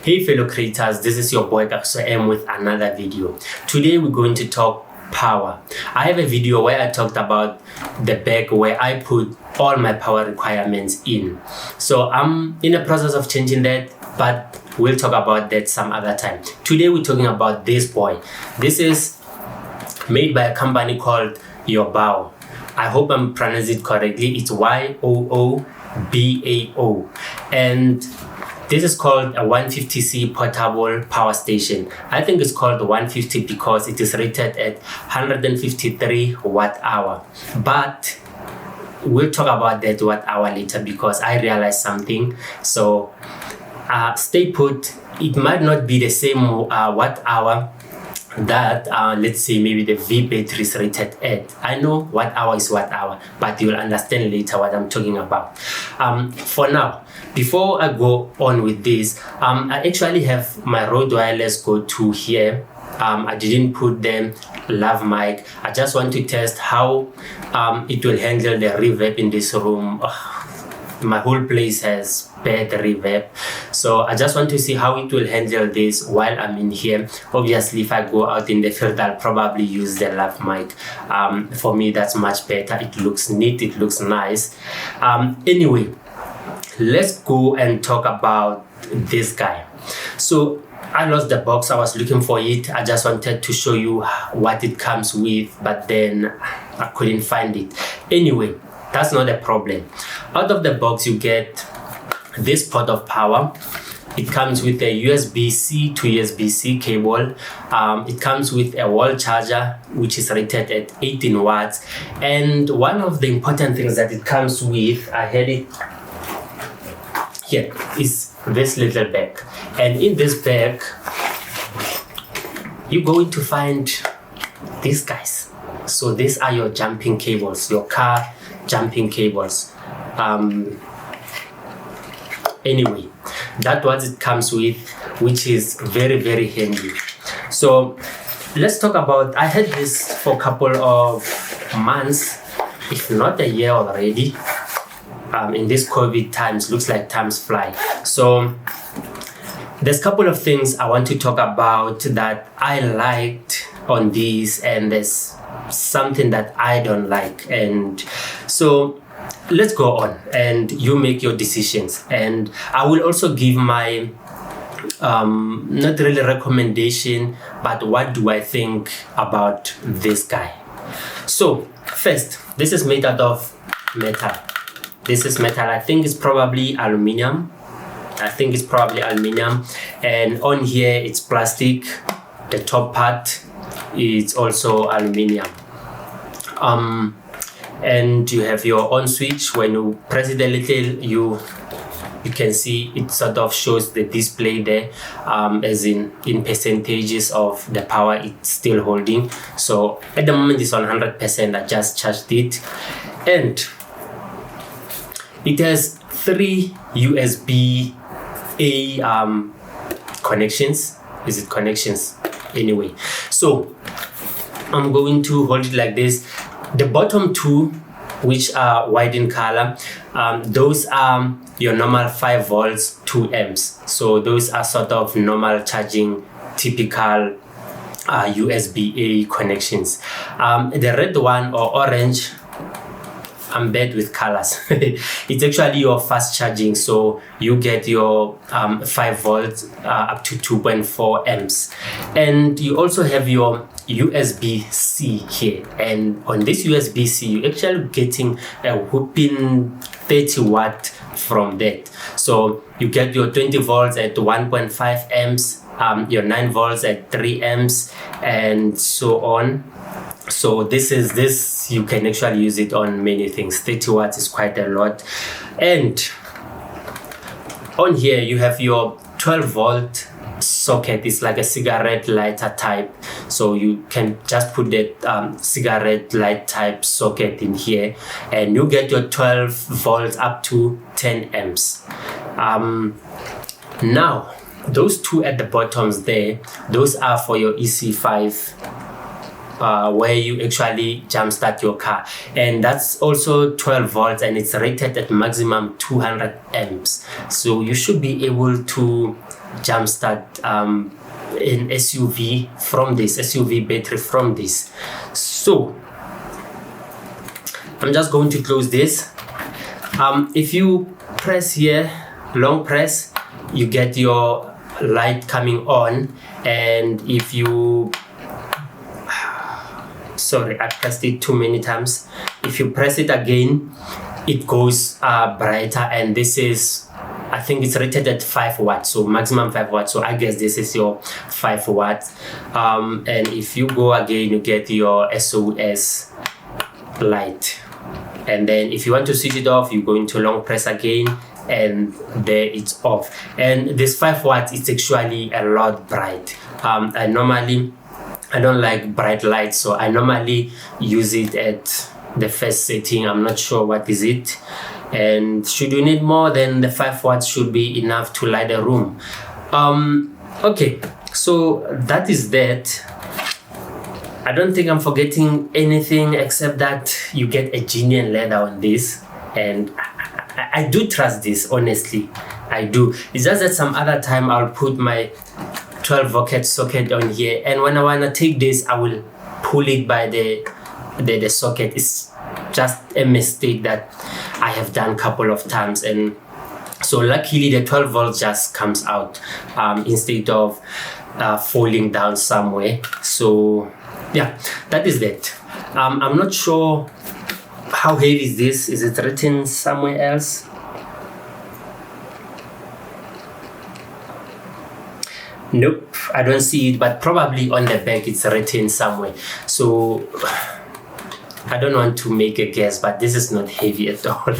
Hey fellow creators, this is your boy M with another video. Today we're going to talk power. I have a video where I talked about the bag where I put all my power requirements in. So I'm in the process of changing that, but we'll talk about that some other time. Today we're talking about this boy. This is made by a company called Yoobao. I hope I'm pronouncing it correctly. It's Yoobao. And this is called a 150C portable power station. I think it's called the 150 because it is rated at 153 watt hour. But we'll talk about that watt hour later because I realized something. So stay put. It might not be the same watt hour that let's say maybe the V battery is rated at. I know watt hour is watt hour, but you'll understand later what I'm talking about. For now, before I go on with this, I actually have my Rode Wireless Go 2 here. I didn't put them lav mic. I just want to test how it will handle the reverb in this room. My whole place has bad reverb, so I just want to see how it will handle this while I'm in here. Obviously, if I go out in the field, I'll probably use the lav mic. For me, that's much better. It looks neat, it looks nice. Anyway, let's go and talk about this guy. So I lost the box. I was looking for it. I just wanted to show you what it comes with, but then I couldn't find it. Anyway, that's not a problem. Out of the box, you get this port of power. It comes with a USB-C to USB-C cable. It comes with a wall charger, which is rated at 18 watts. And one of the important things that it comes with, I had it here, is this little bag. And in this bag, you're going to find these guys. So these are your jumping cables, your car jumping cables. Anyway, that's what it comes with, which is very, very handy. So let's talk about, I had this for a couple of months, if not a year already. In this COVID times, looks like times fly. So there's a couple of things I want to talk about that I liked on these, and there's something that I don't like. And so let's go on and you make your decisions. And I will also give my not really recommendation, but what do I think about this guy. So first, this is made out of metal. This is metal. I think it's probably aluminum. And on here it's plastic. The top part is also aluminum. And you have your on switch. When you press it a little, you can see it sort of shows the display there, as in percentages of the power it's still holding. So at the moment it's on 100%. I just charged it, and it has 3 USB-A connections. Is it connections? Anyway, so I'm going to hold it like this. The bottom 2, which are white in color, those are your normal 5 volts 2 amps. So those are sort of normal charging, typical USB-A connections. The red one, or orange, I'm bad with colors. It's actually your fast charging, so you get your 5 volts up to 2.4 amps. And you also have your USB-C here, and on this USB-C you're actually getting a whooping 30 watt from that. So you get your 20 volts at 1.5 amps, your 9 volts at 3 amps, and so on. So this you can actually use it on many things. 30 watts is quite a lot. And on here you have your 12 volt socket. It's like a cigarette lighter type, so you can just put that cigarette light type socket in here, and you get your 12 volts up to 10 amps. Now those 2 at the bottoms there, those are for your EC5, where you actually jump start your car, and that's also 12 volts, and it's rated at maximum 200 amps. So you should be able to jumpstart an SUV from this, SUV battery from this. So I'm just going to close this. If you press here, long press, you get your light coming on, and if you, sorry, I pressed it too many times. If you press it again, it goes brighter, and this is, I think it's rated at 5 watts, so maximum 5 watts. So I guess this is your 5 watts. And if you go again, you get your SOS light. And then if you want to switch it off, you go into long press again, and there it's off. And this 5 watts is actually a lot bright. I don't like bright lights, so I normally use it at the first setting. I'm not sure what is it, and should you need more, then the 5 watts should be enough to light a room. Okay, so that is that. I don't think I'm forgetting anything except that you get a genuine leather on this, and I do trust this, honestly. I do. It's just that some other time I'll put my 12 volt socket on here, and when I want to take this, I will pull it by the socket. It's just a mistake that I have done a couple of times, and so luckily the 12 volts just comes out instead of falling down somewhere. So yeah, that is that. I'm not sure how heavy is this. Is it written somewhere else? Nope, I don't see it, but probably on the back it's written somewhere. So I don't want to make a guess, but this is not heavy at all.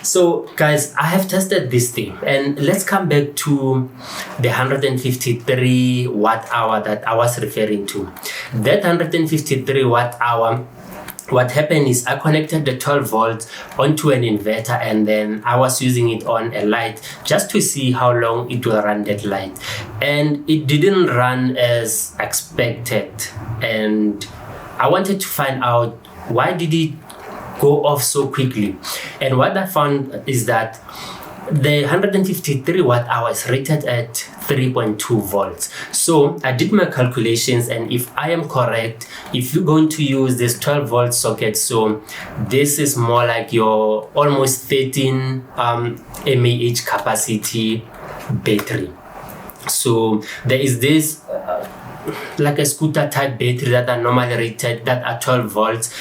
So guys, I have tested this thing, and let's come back to the 153 watt hour that I was referring to. That 153 watt hour, what happened is I connected the 12 volts onto an inverter, and then I was using it on a light just to see how long it will run that light, and it didn't run as expected, and I wanted to find out why did it go off so quickly. And what I found is that the 153 watt hour is rated at 3.2 volts. So I did my calculations, and if I am correct, if you're going to use this 12 volt socket, so this is more like your almost 13 mAh capacity battery. So there is this like a scooter type battery that are normally rated, that are 12 volts,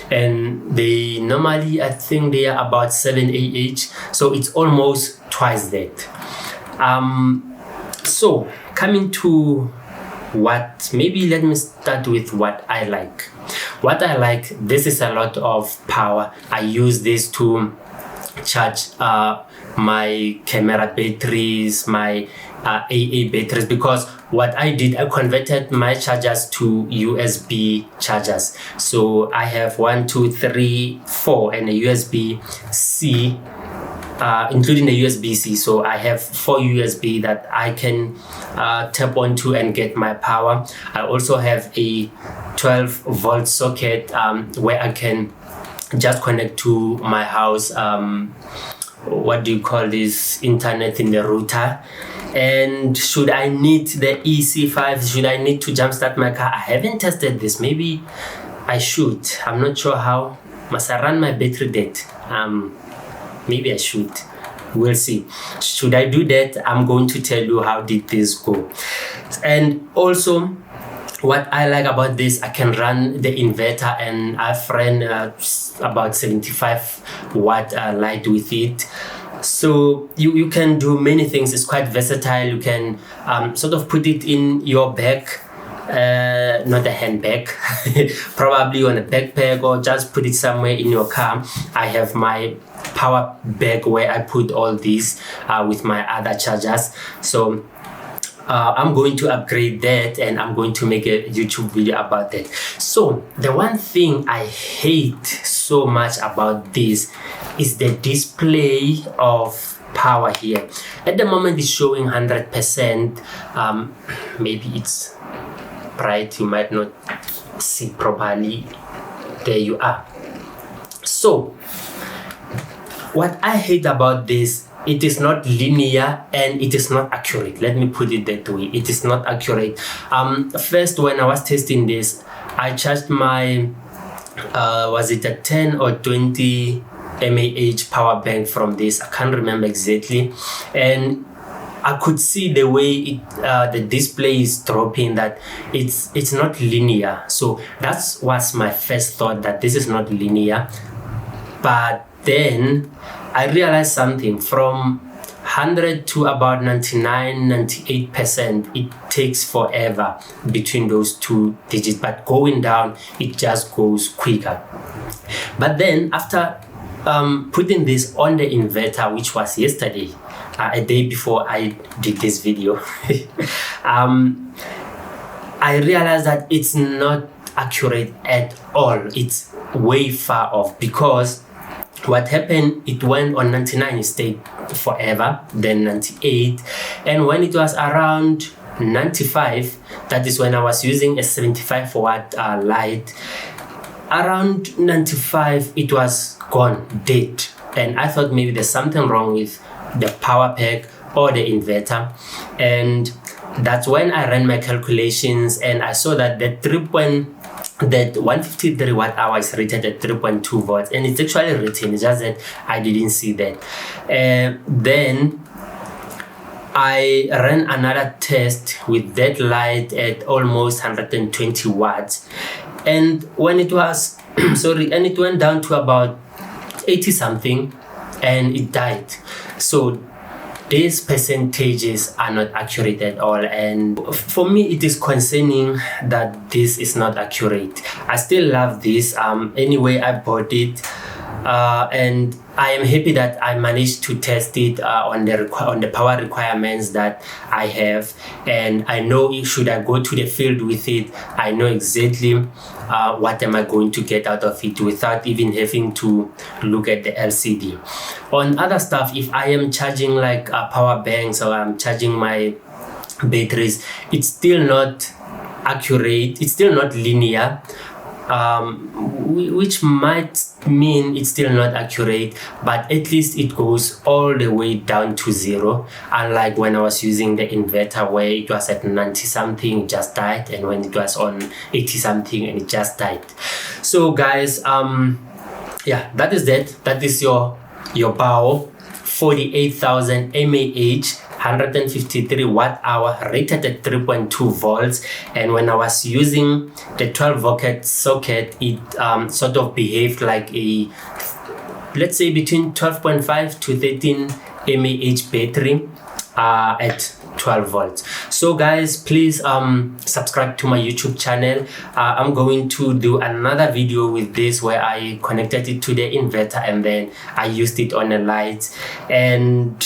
and they normally, I think they are about 7 AH, so it's almost twice that. So coming to what, maybe let me start with what I like. What I like, this is a lot of power. I use this to charge my camera batteries, my AA batteries, because what I did, I converted my chargers to USB chargers. So I have 1, 2, 3, 4 and a USB-C, including the USB-C. So I have 4 USB that I can tap onto and get my power. I also have a 12 volt socket where I can just connect to my house, what do you call this, internet in the router. And should I need the EC5, should I need to jumpstart my car? I haven't tested this. Maybe I should. I'm not sure how. Must I run my battery dead? Maybe I should. We'll see. Should I do that? I'm going to tell you how did this go. And also, what I like about this, I can run the inverter, and I've ran about 75 watt light with it. So you can do many things. It's quite versatile. You can sort of put it in your bag, not a handbag, probably on a backpack, or just put it somewhere in your car. I have my power bag where I put all these with my other chargers. So I'm going to upgrade that, and I'm going to make a YouTube video about that. So the one thing I hate so much about this is the display of power here. At the moment it's showing 100%. Maybe it's bright, you might not see properly. There you are. So what I hate about this it is not linear and it is not accurate. Let me put it that way. It is not accurate. First, when I was testing this, I charged my was it a 10 or 20 mAh power bank from this, I can't remember exactly, and I could see the way the display is dropping, that it's not linear. So that was my first thought, that this is not linear. But then I realized something. From 100 to about 99-98%, it takes forever between those two digits, but going down it just goes quicker. But then after putting this on the inverter, which was yesterday, a day before I did this video, I realized that it's not accurate at all. It's way far off, because what happened, it went on 99, it stayed forever, then 98, and when it was around 95, that is when I was using a 75 watt light, around 95 it was gone, dead, and I thought maybe there's something wrong with the power pack or the inverter. And that's when I ran my calculations, and I saw that that 153 watt hour is rated at 3.2 volts, and it's actually written, it's just that I didn't see that. Then I ran another test with that light at almost 120 watts, and when it was and it went down to about 80 something and it died. So these percentages are not accurate at all, and for me it is concerning that this is not accurate. I still love this. Anyway, I bought it, and I am happy that I managed to test it on the power requirements that I have, and I know should I go to the field with it, I know exactly what am I going to get out of it without even having to look at the LCD. On other stuff, if I am charging like power banks, or I'm charging my batteries, it's still not accurate, it's still not linear, which might mean it's still not accurate, but at least it goes all the way down to 0, unlike when I was using the inverter where it was at 90 something, it just died, and when it was on 80 something and it just died. So guys, yeah, that is your Yoobao 48,000 mAh 153 watt hour rated at 3.2 volts, and when I was using the 12 volt socket, it sort of behaved like a, let's say, between 12.5 to 13 mAh battery at 12 volts. So guys, please subscribe to my YouTube channel. I'm going to do another video with this where I connected it to the inverter and then I used it on the lights, and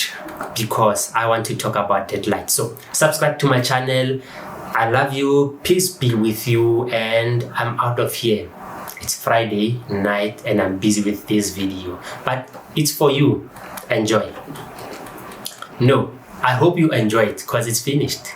because I want to talk about that light. So subscribe to my channel. I love you, peace be with you, and I'm out of here. It's Friday night and I'm busy with this video, but it's for you. Enjoy. No, I hope you enjoy it because it's finished.